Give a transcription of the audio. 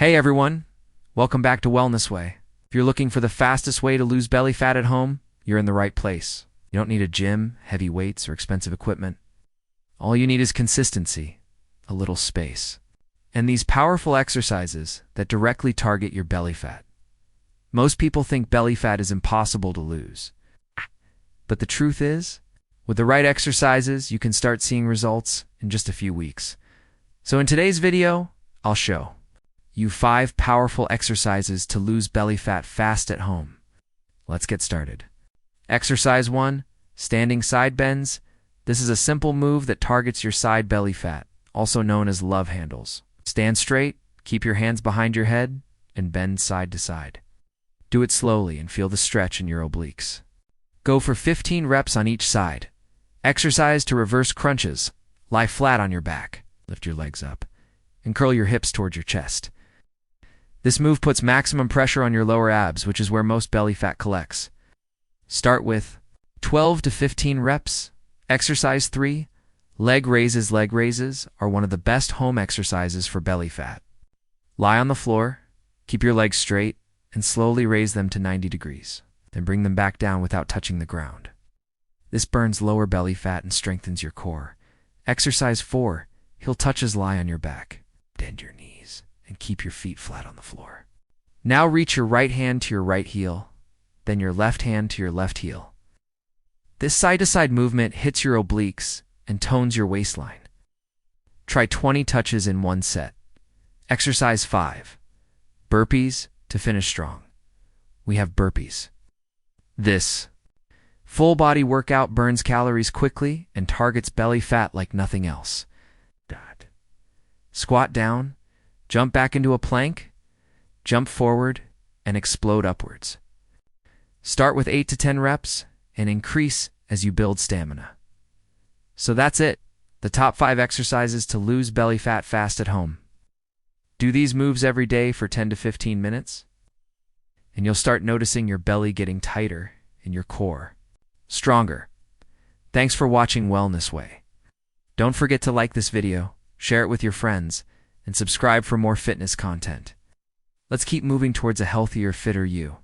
Hey everyone, welcome back to Wellness Way. If you're looking for the fastest way to lose belly fat at home, you're in the right place. You don't need a gym, heavy weights, or expensive equipment. All you need is consistency, a little space, and these powerful exercises that directly target your belly fat. Most people think belly fat is impossible to lose. But the truth is, with the right exercises, you can start seeing results in just a few weeks. So in today's video, I'll show you 5 powerful exercises to lose belly fat fast at home. Let's get started. Exercise 1, standing side bends. This is a simple move that targets your side belly fat, also known as love handles. Stand straight, keep your hands behind your head, and bend side to side. Do it slowly and feel the stretch in your obliques. Go for 15 reps on each side. Exercise to reverse crunches. Lie flat on your back, lift your legs up, and curl your hips towards your chest. This move puts maximum pressure on your lower abs, which is where most belly fat collects. Start with 12 to 15 reps. Exercise 3, leg raises. Leg raises are one of the best home exercises for belly fat. Lie on the floor, keep your legs straight, and slowly raise them to 90 degrees. Then bring them back down without touching the ground. This burns lower belly fat and strengthens your core. Exercise 4, heel touches. Lie on your back, bend your knees, and keep your feet flat on the floor. Now reach your right hand to your right heel, then your left hand to your left heel. This side-to-side movement hits your obliques and tones your waistline. Try 20 touches in one set. Exercise 5, burpees to finish strong. We have burpees. This full body workout burns calories quickly and targets belly fat like nothing else. Squat down, jump back into a plank, jump forward, and explode upwards. Start with 8 to 10 reps and increase as you build stamina. So that's it, the top 5 exercises to lose belly fat fast at home. Do these moves every day for 10 to 15 minutes, and you'll start noticing your belly getting tighter and your core stronger. Thanks for watching Wellness Way. Don't forget to like this video, share it with your friends, and subscribe for more fitness content. Let's keep moving towards a healthier, fitter you.